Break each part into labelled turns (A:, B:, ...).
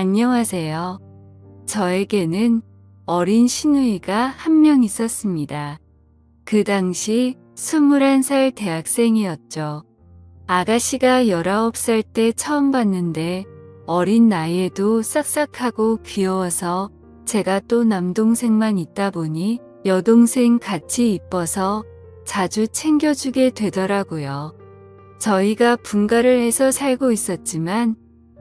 A: 안녕하세요. 저에게는 어린 시누이가 한 명 있었습니다. 그 당시 21살 대학생이었죠. 아가씨가 19살 때 처음 봤는데 어린 나이에도 싹싹하고 귀여워서 제가 또 남동생만 있다 보니 여동생 같이 이뻐서 자주 챙겨주게 되더라고요. 저희가 분가를 해서 살고 있었지만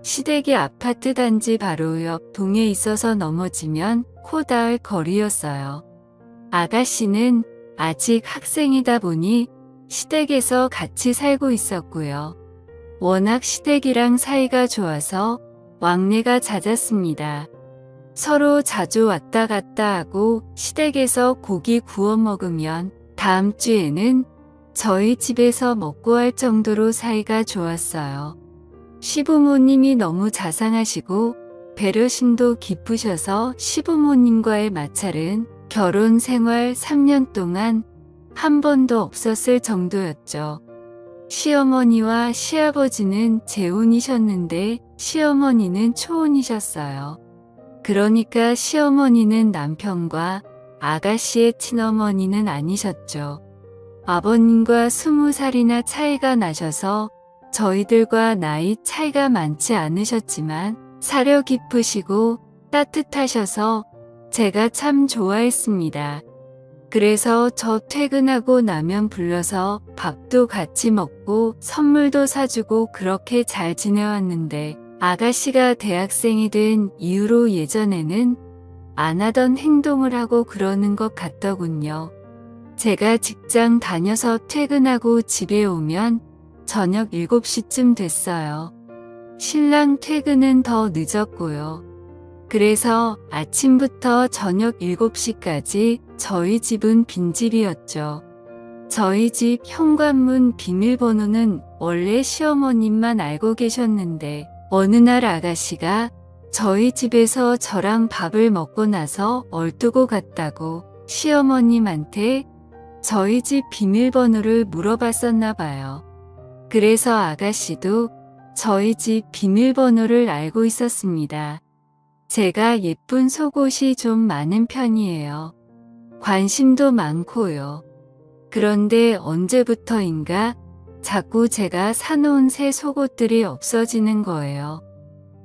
A: 시댁이 아파트 단지 바로 옆 동에 있어서 넘어지면 코 닿을 거리였어요. 아가씨는 아직 학생이다 보니 시댁에서 같이 살고 있었고요. 워낙 시댁이랑 사이가 좋아서 왕래가 잦았습니다. 서로 자주 왔다 갔다 하고 시댁에서 고기 구워 먹으면 다음 주에는 저희 집에서 먹고 할 정도로 사이가 좋았어요. 시부모님이 너무 자상하시고 배려심도 깊으셔서 시부모님과의 마찰은 결혼 생활 3년 동안 한 번도 없었을 정도였죠. 시어머니와 시아버지는 재혼이셨는데 시어머니는 초혼이셨어요. 그러니까 시어머니는 남편과 아가씨의 친어머니는 아니셨죠. 아버님과 20살이나 차이가 나셔서 저희들과 나이 차이가 많지 않으셨지만 사려 깊으시고 따뜻하셔서 제가 참 좋아했습니다. 그래서 저 퇴근하고 나면 불러서 밥도 같이 먹고 선물도 사주고 그렇게 잘 지내왔는데 아가씨가 대학생이 된 이후로 예전에는 안 하던 행동을 하고 그러는 것 같더군요. 제가 직장 다녀서 퇴근하고 집에 오면 저녁 7시쯤 됐어요. 신랑 퇴근은 더 늦었고요. 그래서 아침부터 저녁 7시까지 저희 집은 빈집이었죠. 저희 집 현관문 비밀번호는 원래 시어머님만 알고 계셨는데 어느 날 아가씨가 저희 집에서 저랑 밥을 먹고 나서 얼두고 갔다고 시어머님한테 저희 집 비밀번호를 물어봤었나 봐요. 그래서 아가씨도 저희 집 비밀번호를 알고 있었습니다. 제가 예쁜 속옷이 좀 많은 편이에요. 관심도 많고요. 그런데 언제부터인가 자꾸 제가 사놓은 새 속옷들이 없어지는 거예요.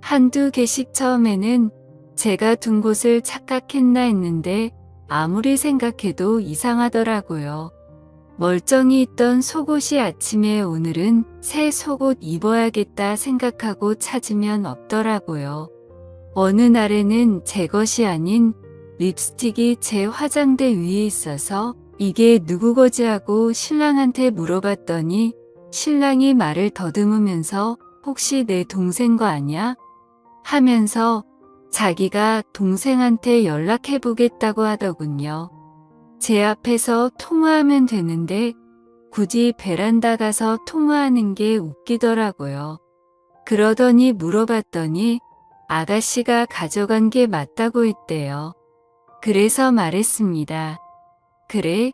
A: 한두 개씩 처음에는 제가 둔 곳을 착각했나 했는데 아무리 생각해도 이상하더라고요. 멀쩡히 있던 속옷이 아침에 오늘은 새 속옷 입어야겠다 생각하고 찾으면 없더라고요. 어느 날에는 제 것이 아닌 립스틱이 제 화장대 위에 있어서 이게 누구 거지 하고 신랑한테 물어봤더니 신랑이 말을 더듬으면서 혹시 내 동생 거 아냐? 하면서 자기가 동생한테 연락해보겠다고 하더군요. 제 앞에서 통화하면 되는데 굳이 베란다 가서 통화하는 게 웃기더라고요. 그러더니 물어봤더니 아가씨가 가져간 게 맞다고 했대요. 그래서 말했습니다. 그래?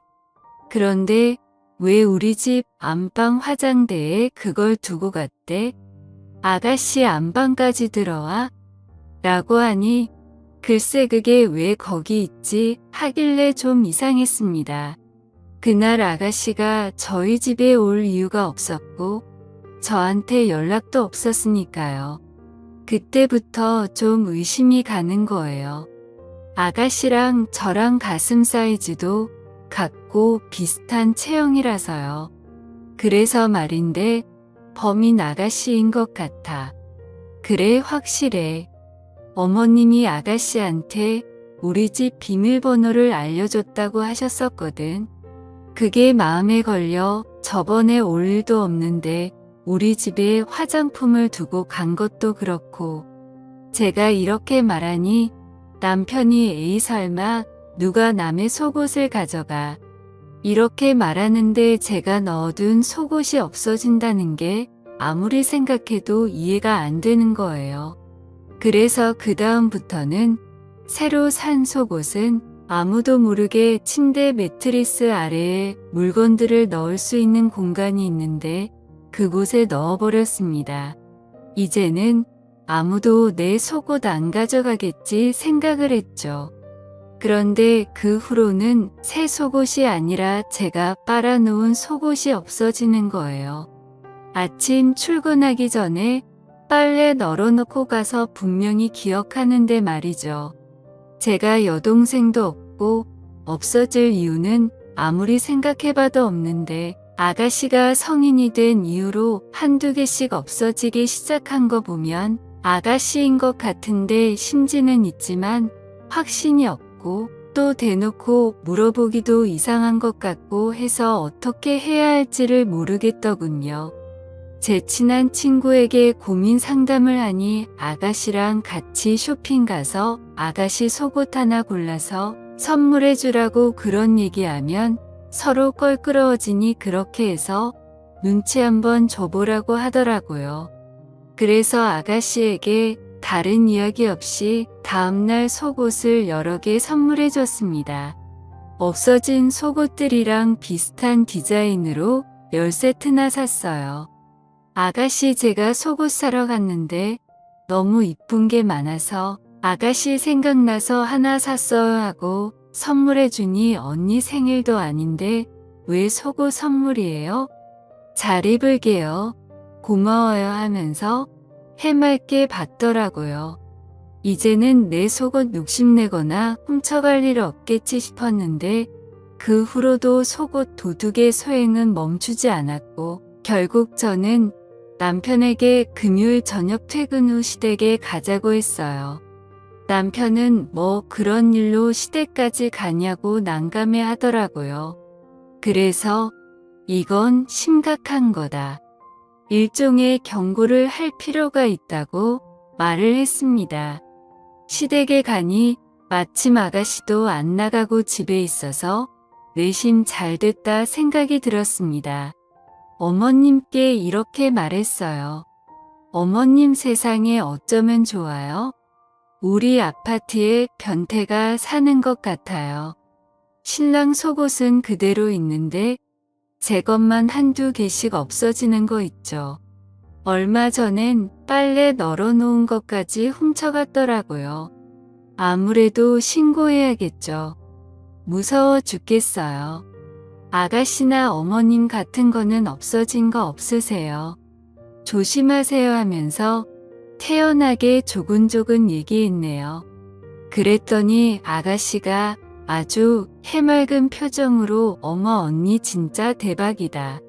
A: 그런데 왜 우리 집 안방 화장대에 그걸 두고 갔대? 아가씨 안방까지 들어와? 라고 하니 글쎄 그게 왜 거기 있지 하길래 좀 이상했습니다. 그날 아가씨가 저희 집에 올 이유가 없었고 저한테 연락도 없었으니까요. 그때부터 좀 의심이 가는 거예요. 아가씨랑 저랑 가슴 사이즈도 같고 비슷한 체형이라서요. 그래서 말인데 범인 아가씨인 것 같아. 그래 확실해. 어머님이 아가씨한테 우리 집 비밀번호를 알려줬다고 하셨었거든. 그게 마음에 걸려 저번에 올 일도 없는데 우리 집에 화장품을 두고 간 것도 그렇고 제가 이렇게 말하니 남편이 에이 설마 누가 남의 속옷을 가져가 이렇게 말하는데 제가 넣어둔 속옷이 없어진다는 게 아무리 생각해도 이해가 안 되는 거예요. 그래서 그 다음부터는 새로 산 속옷은 아무도 모르게 침대 매트리스 아래에 물건들을 넣을 수 있는 공간이 있는데 그곳에 넣어버렸습니다. 이제는 아무도 내 속옷 안 가져가겠지 생각을 했죠. 그런데 그 후로는 새 속옷이 아니라 제가 빨아놓은 속옷이 없어지는 거예요. 아침 출근하기 전에 빨래 널어놓고 가서 분명히 기억하는데 말이죠. 제가 여동생도 없고 없어질 이유는 아무리 생각해봐도 없는데 아가씨가 성인이 된 이후로 한두 개씩 없어지기 시작한 거 보면 아가씨인 것 같은데 심지는 있지만 확신이 없고 또 대놓고 물어보기도 이상한 것 같고 해서 어떻게 해야 할지를 모르겠더군요. 제 친한 친구에게 고민 상담을 하니 아가씨랑 같이 쇼핑 가서 아가씨 속옷 하나 골라서 선물해 주라고 그런 얘기하면 서로 껄끄러워지니 그렇게 해서 눈치 한번 줘보라고 하더라고요. 그래서 아가씨에게 다른 이야기 없이 다음날 속옷을 여러 개 선물해 줬습니다. 없어진 속옷들이랑 비슷한 디자인으로 10세트나 샀어요. 아가씨 제가 속옷 사러 갔는데 너무 이쁜 게 많아서 아가씨 생각나서 하나 샀어요 하고 선물해 주니 언니 생일도 아닌데 왜 속옷 선물이에요? 잘 입을게요. 고마워요 하면서 해맑게 받더라고요. 이제는 내 속옷 욕심내거나 훔쳐갈 일 없겠지 싶었는데 그 후로도 속옷 도둑의 소행은 멈추지 않았고 결국 저는 남편에게 금요일 저녁 퇴근 후 시댁에 가자고 했어요. 남편은 뭐 그런 일로 시댁까지 가냐고 난감해 하더라고요. 그래서 이건 심각한 거다. 일종의 경고를 할 필요가 있다고 말을 했습니다. 시댁에 가니 마침 아가씨도 안 나가고 집에 있어서 내심 잘 됐다 생각이 들었습니다. 어머님께 이렇게 말했어요. 어머님 세상에 어쩌면 좋아요? 우리 아파트에 변태가 사는 것 같아요. 신랑 속옷은 그대로 있는데 제 것만 한두 개씩 없어지는 거 있죠. 얼마 전엔 빨래 널어놓은 것까지 훔쳐갔더라고요. 아무래도 신고해야겠죠. 무서워 죽겠어요. 아가씨나 어머님 같은 거는 없어진 거 없으세요? 조심하세요 하면서 태연하게 조근조근 얘기했네요. 그랬더니 아가씨가 아주 해맑은 표정으로 어머 언니 진짜 대박이다.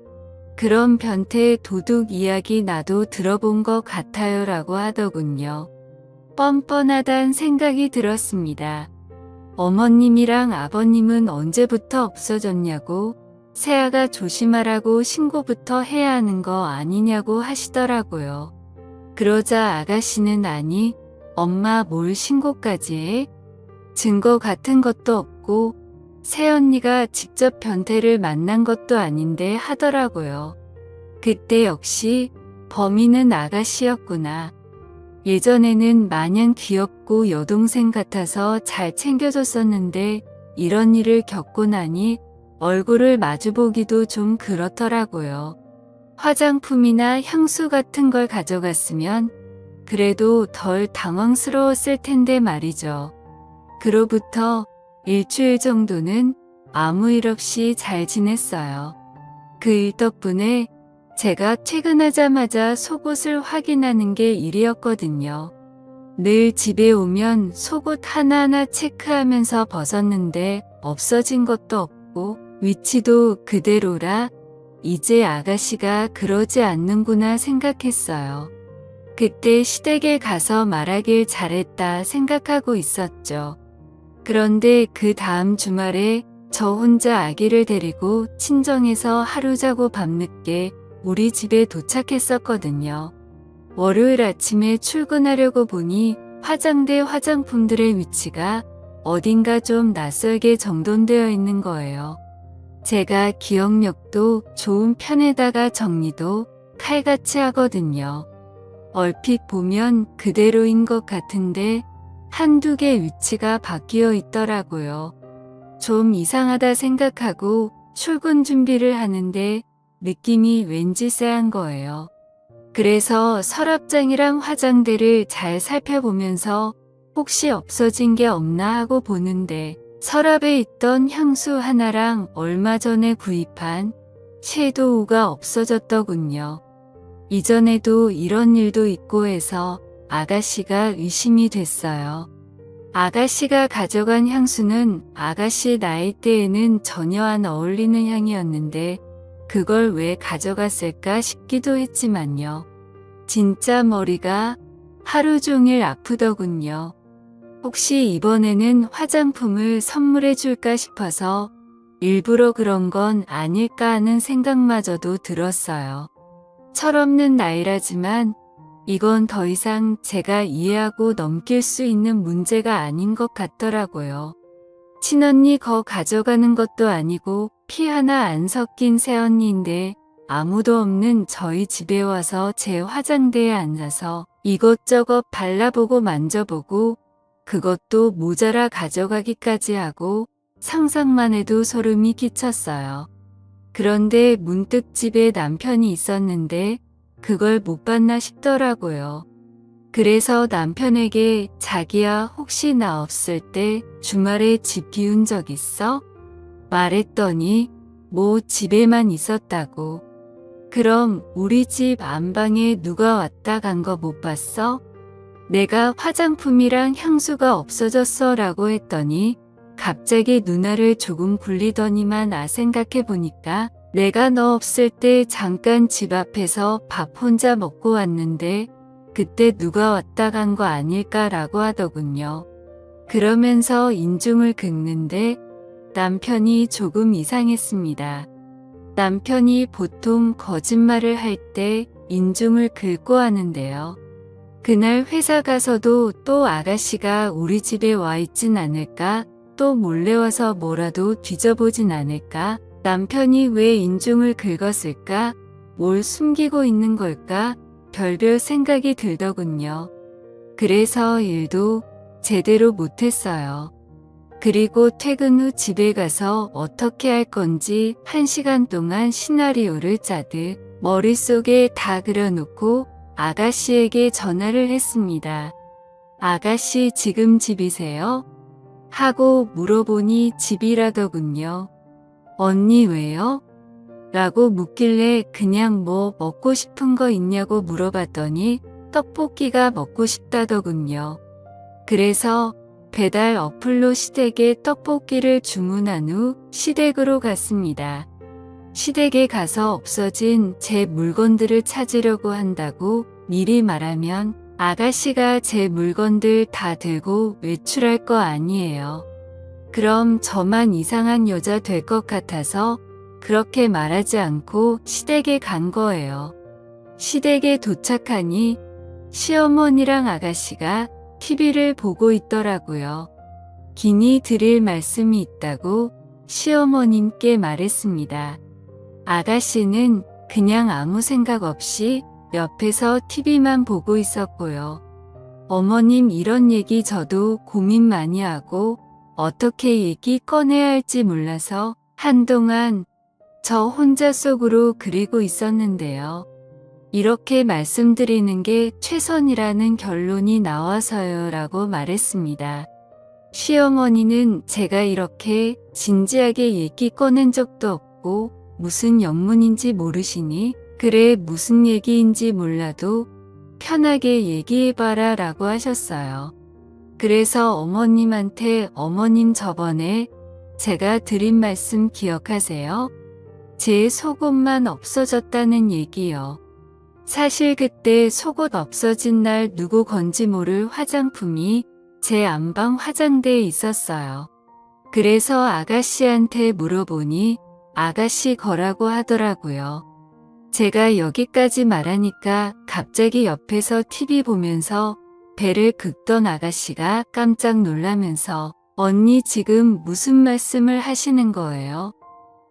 A: 그런 변태 도둑 이야기 나도 들어본 것 같아요 라고 하더군요. 뻔뻔하단 생각이 들었습니다. 어머님이랑 아버님은 언제부터 없어졌냐고 새아가 조심하라고 신고부터 해야 하는 거 아니냐고 하시더라고요. 그러자 아가씨는 아니 엄마 뭘 신고까지 해? 증거 같은 것도 없고 새언니가 직접 변태를 만난 것도 아닌데 하더라고요. 그때 역시 범인은 아가씨였구나. 예전에는 마냥 귀엽고 여동생 같아서 잘 챙겨줬었는데 이런 일을 겪고 나니 얼굴을 마주보기도 좀 그렇더라고요. 화장품이나 향수 같은 걸 가져갔으면 그래도 덜 당황스러웠을 텐데 말이죠. 그로부터 일주일 정도는 아무 일 없이 잘 지냈어요. 그 일 덕분에 제가 퇴근하자마자 속옷을 확인하는 게 일이었거든요. 늘 집에 오면 속옷 하나하나 체크하면서 벗었는데 없어진 것도 없고 위치도 그대로라 이제 아가씨가 그러지 않는구나 생각했어요. 그때 시댁에 가서 말하길 잘했다 생각하고 있었죠. 그런데 그 다음 주말에 저 혼자 아기를 데리고 친정에서 하루 자고 밤늦게 우리 집에 도착했었거든요. 월요일 아침에 출근하려고 보니 화장대 화장품들의 위치가 어딘가 좀 낯설게 정돈되어 있는 거예요. 제가 기억력도 좋은 편에다가 정리도 칼같이 하거든요. 얼핏 보면 그대로인 것 같은데 한두 개 위치가 바뀌어 있더라고요. 좀 이상하다 생각하고 출근 준비를 하는데 느낌이 왠지 쎄한 거예요. 그래서 서랍장이랑 화장대를 잘 살펴보면서 혹시 없어진 게 없나 하고 보는데 서랍에 있던 향수 하나랑 얼마 전에 구입한 섀도우가 없어졌더군요. 이전에도 이런 일도 있고 해서 아가씨가 의심이 됐어요. 아가씨가 가져간 향수는 아가씨 나이대에는 전혀 안 어울리는 향이었는데 그걸 왜 가져갔을까 싶기도 했지만요. 진짜 머리가 하루 종일 아프더군요. 혹시 이번에는 화장품을 선물해 줄까 싶어서 일부러 그런 건 아닐까 하는 생각마저도 들었어요. 철없는 나이라지만 이건 더 이상 제가 이해하고 넘길 수 있는 문제가 아닌 것 같더라고요. 친언니 거 가져가는 것도 아니고 피 하나 안 섞인 새언니인데 아무도 없는 저희 집에 와서 제 화장대에 앉아서 이것저것 발라보고 만져보고 그것도 모자라 가져가기까지 하고 상상만 해도 소름이 끼쳤어요. 그런데 문득 집에 남편이 있었는데 그걸 못 봤나 싶더라고요. 그래서 남편에게 자기야 혹시 나 없을 때 주말에 집 비운 적 있어? 말했더니 뭐 집에만 있었다고. 그럼 우리 집 안방에 누가 왔다 간 거 못 봤어? 내가 화장품이랑 향수가 없어졌어 라고 했더니 갑자기 누나를 조금 굴리더니만 생각해보니까 내가 너 없을 때 잠깐 집 앞에서 밥 혼자 먹고 왔는데 그때 누가 왔다 간 거 아닐까라고 하더군요. 그러면서 인중을 긁는데 남편이 조금 이상했습니다. 남편이 보통 거짓말을 할 때 인중을 긁고 하는데요. 그날 회사 가서도 또 아가씨가 우리 집에 와 있진 않을까? 또 몰래 와서 뭐라도 뒤져보진 않을까? 남편이 왜 인중을 긁었을까? 뭘 숨기고 있는 걸까? 별별 생각이 들더군요. 그래서 일도 제대로 못했어요. 그리고 퇴근 후 집에 가서 어떻게 할 건지 1시간 동안 시나리오를 짜듯 머릿속에 다 그려놓고 아가씨에게 전화를 했습니다. 아가씨 지금 집이세요? 하고 물어보니 집이라더군요. 언니 왜요? 라고 묻길래 그냥 뭐 먹고 싶은 거 있냐고 물어봤더니 떡볶이가 먹고 싶다더군요. 그래서 배달 어플로 시댁에 떡볶이를 주문한 후 시댁으로 갔습니다. 시댁에 가서 없어진 제 물건들을 찾으려고 한다고 미리 말하면 아가씨가 제 물건들 다 들고 외출할 거 아니에요. 그럼 저만 이상한 여자 될 것 같아서 그렇게 말하지 않고 시댁에 간 거예요. 시댁에 도착하니 시어머니랑 아가씨가 TV를 보고 있더라고요. 긴히 드릴 말씀이 있다고 시어머님께 말했습니다. 아가씨는 그냥 아무 생각 없이 옆에서 TV만 보고 있었고요. 어머님 이런 얘기 저도 고민 많이 하고 어떻게 얘기 꺼내야 할지 몰라서 한동안 저 혼자 속으로 그리고 있었는데요. 이렇게 말씀드리는 게 최선이라는 결론이 나와서요 라고 말했습니다. 시어머니는 제가 이렇게 진지하게 얘기 꺼낸 적도 없고 무슨 영문인지 모르시니 그래 무슨 얘기인지 몰라도 편하게 얘기해봐라 라고 하셨어요. 그래서 어머님한테 어머님 저번에 제가 드린 말씀 기억하세요? 제 속옷만 없어졌다는 얘기요. 사실 그때 속옷 없어진 날 누구 건지 모를 화장품이 제 안방 화장대에 있었어요. 그래서 아가씨한테 물어보니 아가씨 거라고 하더라고요. 제가 여기까지 말하니까 갑자기 옆에서 TV 보면서 배를 긁던 아가씨가 깜짝 놀라면서 언니 지금 무슨 말씀을 하시는 거예요?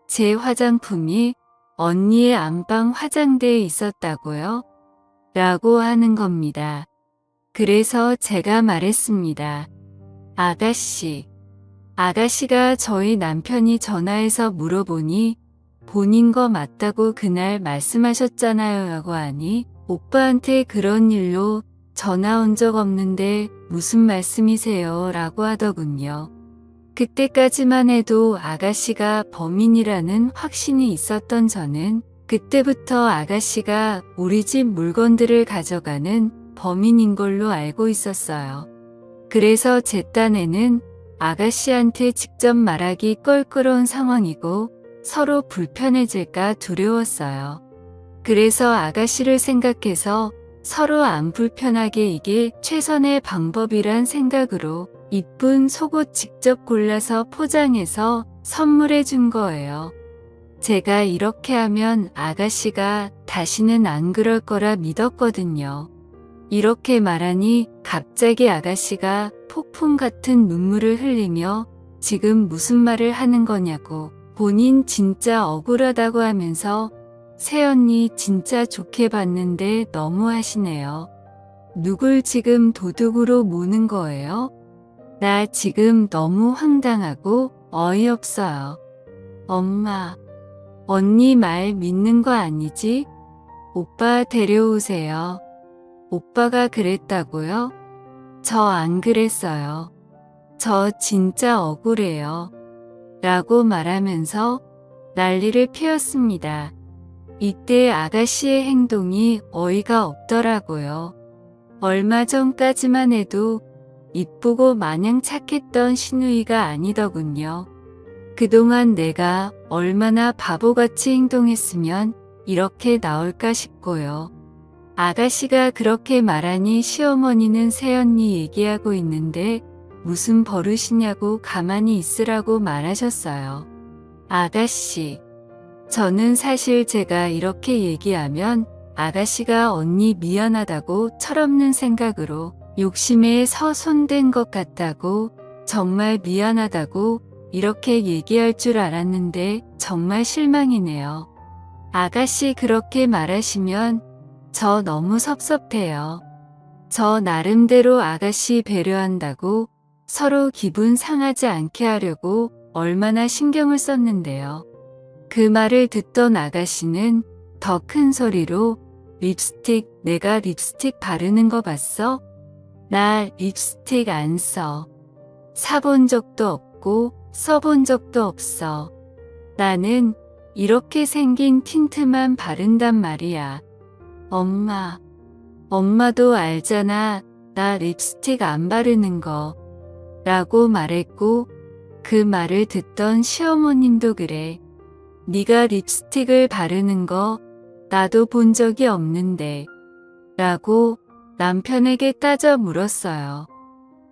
A: 제 화장품이 언니의 안방 화장대에 있었다고요? 라고 하는 겁니다. 그래서 제가 말했습니다. 아가씨가 저희 남편이 전화해서 물어보니 본인 거 맞다고 그날 말씀하셨잖아요 라고 하니 오빠한테 그런 일로 전화 온 적 없는데 무슨 말씀이세요? 라고 하더군요. 그때까지만 해도 아가씨가 범인이라는 확신이 있었던 저는 그때부터 아가씨가 우리 집 물건들을 가져가는 범인인 걸로 알고 있었어요. 그래서 제 딴에는 아가씨한테 직접 말하기 껄끄러운 상황이고 서로 불편해질까 두려웠어요. 그래서 아가씨를 생각해서 서로 안 불편하게 이게 최선의 방법이란 생각으로 이쁜 속옷 직접 골라서 포장해서 선물해 준 거예요. 제가 이렇게 하면 아가씨가 다시는 안 그럴 거라 믿었거든요. 이렇게 말하니 갑자기 아가씨가 폭풍 같은 눈물을 흘리며 지금 무슨 말을 하는 거냐고 본인 진짜 억울하다고 하면서 새언니 진짜 좋게 봤는데 너무 하시네요. 누굴 지금 도둑으로 모는 거예요? 나 지금 너무 황당하고 어이없어요. 엄마, 언니 말 믿는 거 아니지? 오빠 데려오세요. 오빠가 그랬다고요? 저 안 그랬어요. 저 진짜 억울해요. 라고 말하면서 난리를 피웠습니다. 이때 아가씨의 행동이 어이가 없더라고요. 얼마 전까지만 해도 이쁘고 마냥 착했던 신우이가 아니더군요. 그동안 내가 얼마나 바보같이 행동했으면 이렇게 나올까 싶고요. 아가씨가 그렇게 말하니 시어머니는 새언니 얘기하고 있는데 무슨 버릇이냐고 가만히 있으라고 말하셨어요. 아가씨, 저는 사실 제가 이렇게 얘기하면 아가씨가 언니 미안하다고 철없는 생각으로 욕심에 서손댄 것 같다고 정말 미안하다고 이렇게 얘기할 줄 알았는데 정말 실망이네요. 아가씨 그렇게 말하시면 저 너무 섭섭해요. 저 나름대로 아가씨 배려한다고 서로 기분 상하지 않게 하려고 얼마나 신경을 썼는데요. 그 말을 듣던 아가씨는 더 큰 소리로 립스틱, 내가 립스틱 바르는 거 봤어? 나 립스틱 안 써. 사본 적도 없고 써본 적도 없어. 나는 이렇게 생긴 틴트만 바른단 말이야. 엄마, 엄마도 알잖아. 나 립스틱 안 바르는 거. 라고 말했고 그 말을 듣던 시어머님도 그래. 네가 립스틱을 바르는 거 나도 본 적이 없는데. 라고 남편에게 따져 물었어요.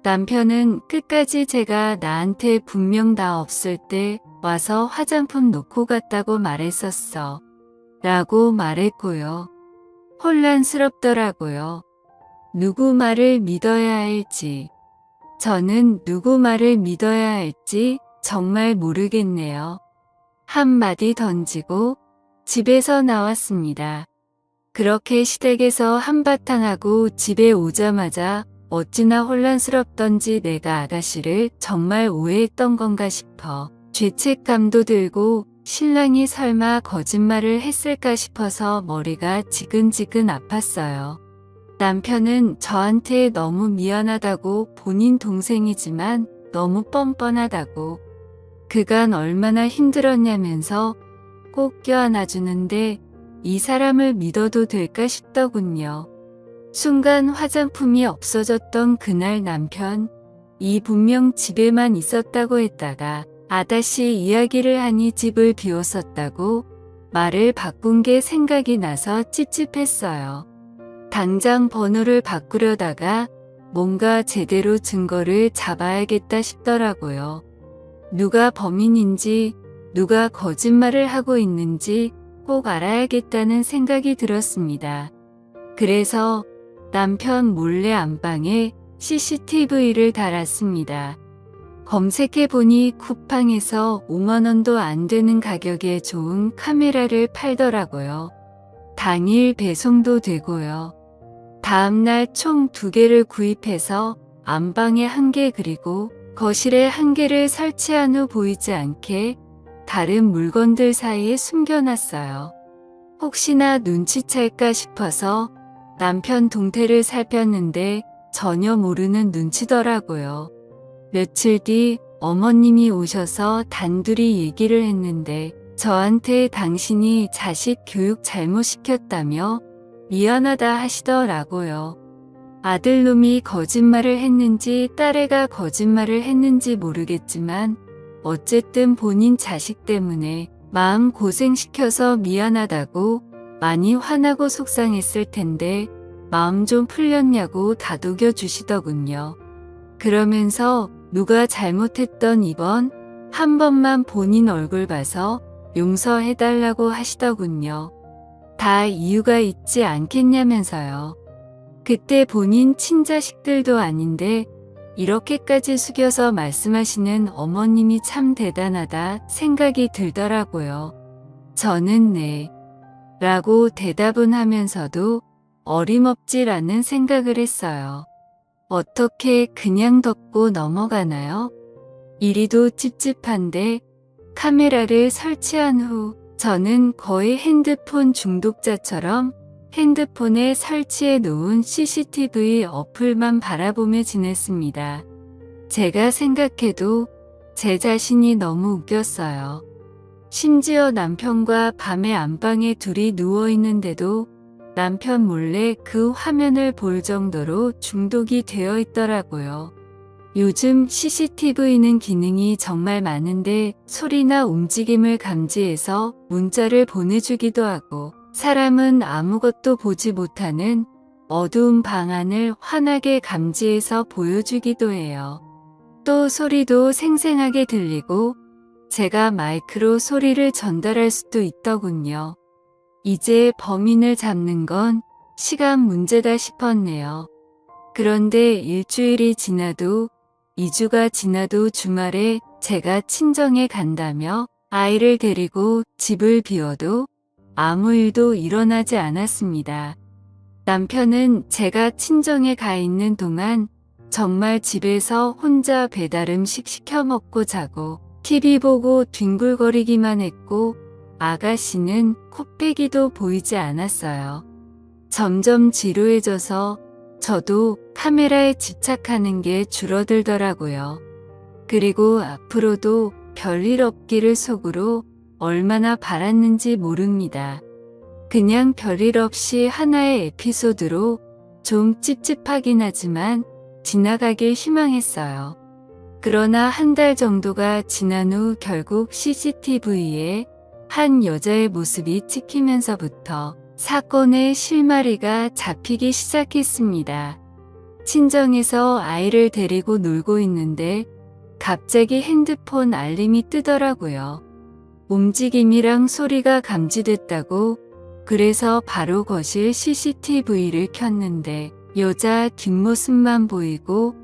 A: 남편은 끝까지 제가 나한테 분명 나 없을 때 와서 화장품 놓고 갔다고 말했었어. 라고 말했고요. 혼란스럽더라고요. 누구 말을 믿어야 할지. 저는 누구 말을 믿어야 할지 정말 모르겠네요. 한마디 던지고 집에서 나왔습니다. 그렇게 시댁에서 한바탕 하고 집에 오자마자 어찌나 혼란스럽던지 내가 아가씨를 정말 오해했던 건가 싶어 죄책감도 들고 신랑이 설마 거짓말을 했을까 싶어서 머리가 지근지근 아팠어요. 남편은 저한테 너무 미안하다고 본인 동생이지만 너무 뻔뻔하다고 그간 얼마나 힘들었냐면서 꼭 껴안아주는데 이 사람을 믿어도 될까 싶더군요. 순간 화장품이 없어졌던 그날 남편, 이 분명 집에만 있었다고 했다가 아다시 이야기를 하니 집을 비웠었다고 말을 바꾼 게 생각이 나서 찝찝했어요. 당장 번호를 바꾸려다가 뭔가 제대로 증거를 잡아야겠다 싶더라고요. 누가 범인인지 누가 거짓말을 하고 있는지 꼭 알아야겠다는 생각이 들었습니다. 그래서 남편 몰래 안방에 CCTV를 달았습니다. 검색해보니 쿠팡에서 5만원도 안 되는 가격에 좋은 카메라를 팔더라고요. 당일 배송도 되고요. 다음날 총 2개를 구입해서 안방에 1개 그리고 거실에 1개를 설치한 후 보이지 않게 다른 물건들 사이에 숨겨놨어요. 혹시나 눈치챌까 싶어서 남편 동태를 살폈는데 전혀 모르는 눈치더라고요. 며칠 뒤 어머님이 오셔서 단둘이 얘기를 했는데 저한테 당신이 자식 교육 잘못 시켰다며 미안하다 하시더라고요. 아들놈이 거짓말을 했는지 딸애가 거짓말을 했는지 모르겠지만 어쨌든 본인 자식 때문에 마음 고생시켜서 미안하다고 많이 화나고 속상했을 텐데 마음 좀 풀렸냐고 다독여 주시더군요. 그러면서 누가 잘못했던 이번 한 번만 본인 얼굴 봐서 용서해달라고 하시더군요. 다 이유가 있지 않겠냐면서요. 그때 본인 친자식들도 아닌데 이렇게까지 숙여서 말씀하시는 어머님이 참 대단하다 생각이 들더라고요. 저는 네. 라고 대답은 하면서도 어림없지라는 생각을 했어요. 어떻게 그냥 덮고 넘어가나요? 이리도 찝찝한데 카메라를 설치한 후 저는 거의 핸드폰 중독자처럼 핸드폰에 설치해 놓은 CCTV 어플만 바라보며 지냈습니다. 제가 생각해도 제 자신이 너무 웃겼어요. 심지어 남편과 밤에 안방에 둘이 누워있는데도 남편 몰래 그 화면을 볼 정도로 중독이 되어 있더라고요. 요즘 CCTV는 기능이 정말 많은데 소리나 움직임을 감지해서 문자를 보내주기도 하고 사람은 아무것도 보지 못하는 어두운 방 안을 환하게 감지해서 보여주기도 해요. 또 소리도 생생하게 들리고 제가 마이크로 소리를 전달할 수도 있더군요. 이제 범인을 잡는 건 시간 문제다 싶었네요. 그런데 일주일이 지나도 2주가 지나도 주말에 제가 친정에 간다며 아이를 데리고 집을 비워도 아무 일도 일어나지 않았습니다. 남편은 제가 친정에 가 있는 동안 정말 집에서 혼자 배달음식 시켜 먹고 자고 TV 보고 뒹굴거리기만 했고 아가씨는 코빼기도 보이지 않았어요. 점점 지루해져서 저도 카메라에 집착하는 게 줄어들더라고요. 그리고 앞으로도 별일 없기를 속으로 얼마나 바랐는지 모릅니다. 그냥 별일 없이 하나의 에피소드로 좀 찝찝하긴 하지만 지나가길 희망했어요. 그러나 한 달 정도가 지난 후 결국 CCTV에 한 여자의 모습이 찍히면서부터 사건의 실마리가 잡히기 시작했습니다. 친정에서 아이를 데리고 놀고 있는데 갑자기 핸드폰 알림이 뜨더라고요. 움직임이랑 소리가 감지됐다고. 그래서 바로 거실 CCTV를 켰는데 여자 뒷모습만 보이고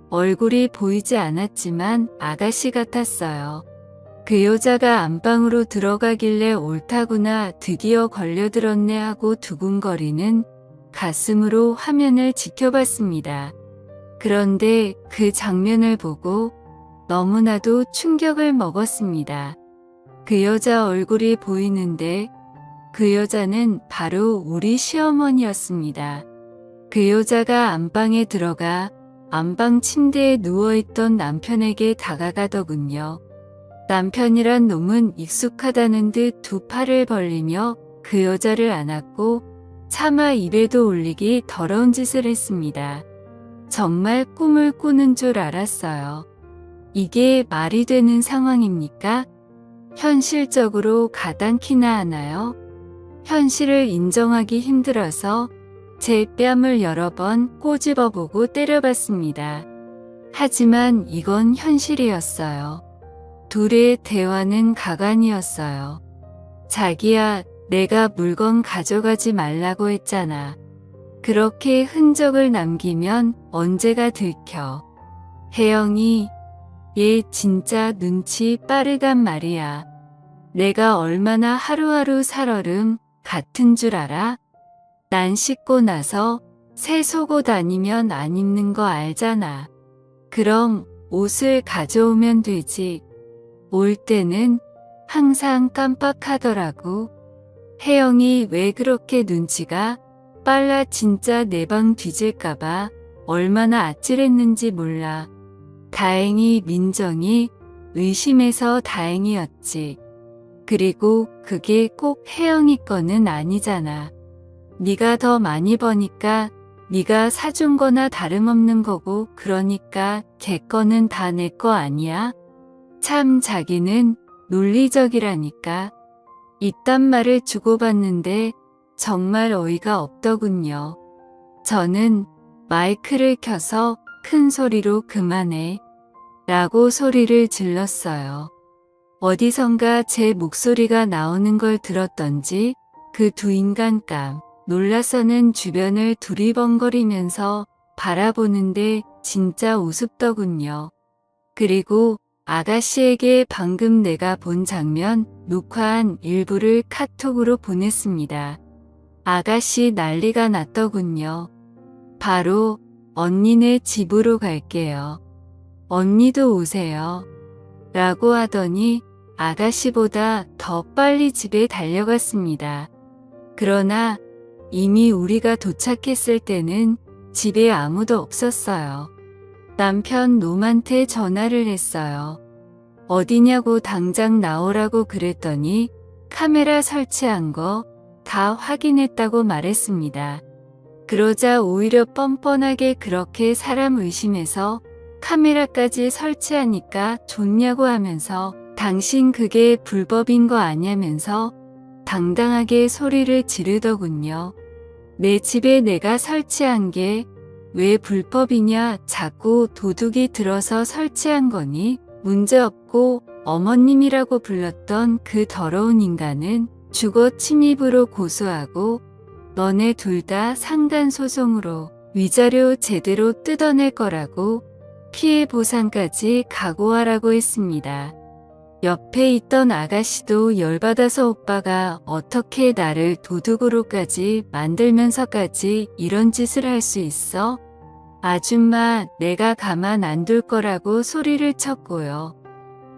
A: 얼굴이 보이지 않았지만 아가씨 같았어요. 그 여자가 안방으로 들어가길래 옳다구나 드디어 걸려들었네 하고 두근거리는 가슴으로 화면을 지켜봤습니다. 그런데 그 장면을 보고 너무나도 충격을 먹었습니다. 그 여자 얼굴이 보이는데 그 여자는 바로 우리 시어머니였습니다. 그 여자가 안방에 들어가 안방 침대에 누워있던 남편에게 다가가더군요. 남편이란 놈은 익숙하다는 듯 두 팔을 벌리며 그 여자를 안았고 차마 입에도 올리기 더러운 짓을 했습니다. 정말 꿈을 꾸는 줄 알았어요. 이게 말이 되는 상황입니까? 현실적으로 가당키나 하나요? 현실을 인정하기 힘들어서 제 뺨을 여러 번 꼬집어보고 때려봤습니다. 하지만 이건 현실이었어요. 둘의 대화는 가관이었어요. 자기야, 내가 물건 가져가지 말라고 했잖아. 그렇게 흔적을 남기면 언제가 들켜. 혜영이, 얘 진짜 눈치 빠르단 말이야. 내가 얼마나 하루하루 살얼음 같은 줄 알아? 난 씻고 나서 새 속옷 아니면 안 입는 거 알잖아. 그럼 옷을 가져오면 되지. 올 때는 항상 깜빡하더라고. 혜영이 왜 그렇게 눈치가 빨라 진짜 내 방 뒤질까봐 얼마나 아찔했는지 몰라. 다행히 민정이 의심해서 다행이었지. 그리고 그게 꼭 혜영이 거는 아니잖아. 네가 더 많이 버니까 네가 사준 거나 다름없는 거고 그러니까 걔 거는 다 내 거 아니야? 참 자기는 논리적이라니까. 이딴 말을 주고받는데 정말 어이가 없더군요. 저는 마이크를 켜서 큰 소리로 그만해 라고 소리를 질렀어요. 어디선가 제 목소리가 나오는 걸 들었던지 그 두 인간 놀라서는 주변을 두리번거리면서 바라보는데 진짜 우습더군요. 그리고 아가씨에게 방금 내가 본 장면 녹화한 일부를 카톡으로 보냈습니다. 아가씨 난리가 났더군요. 바로 언니네 집으로 갈게요. 언니도 오세요. 라고 하더니 아가씨보다 더 빨리 집에 달려갔습니다. 그러나 이미 우리가 도착했을 때는 집에 아무도 없었어요. 남편 놈한테 전화를 했어요. 어디냐고 당장 나오라고 그랬더니 카메라 설치한 거 다 확인했다고 말했습니다. 그러자 오히려 뻔뻔하게 그렇게 사람 의심해서 카메라까지 설치하니까 좋냐고 하면서 당신 그게 불법인 거 아냐면서 당당하게 소리를 지르더군요. 내 집에 내가 설치한 게 왜 불법이냐, 자꾸 도둑이 들어서 설치한 거니? 문제없고 어머님이라고 불렀던 그 더러운 인간은 주거 침입으로 고소하고 너네 둘 다 상간소송으로 위자료 제대로 뜯어낼 거라고 피해 보상까지 각오하라고 했습니다. 옆에 있던 아가씨도 열받아서 오빠가 어떻게 나를 도둑으로까지 만들면서까지 이런 짓을 할 수 있어? 아줌마 내가 가만 안 둘 거라고 소리를 쳤고요.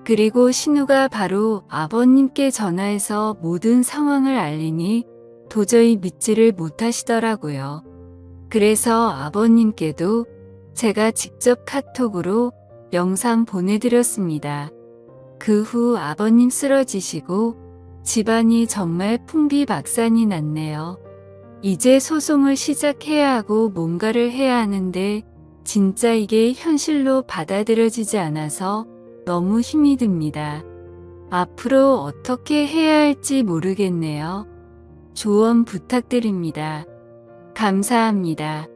A: 그리고 신우가 바로 아버님께 전화해서 모든 상황을 알리니 도저히 믿지를 못하시더라고요. 그래서 아버님께도 제가 직접 카톡으로 영상 보내드렸습니다. 그 후 아버님 쓰러지시고 집안이 정말 풍비박산이 났네요. 이제 소송을 시작해야 하고 뭔가를 해야 하는데 진짜 이게 현실로 받아들여지지 않아서 너무 힘이 듭니다. 앞으로 어떻게 해야 할지 모르겠네요. 조언 부탁드립니다. 감사합니다.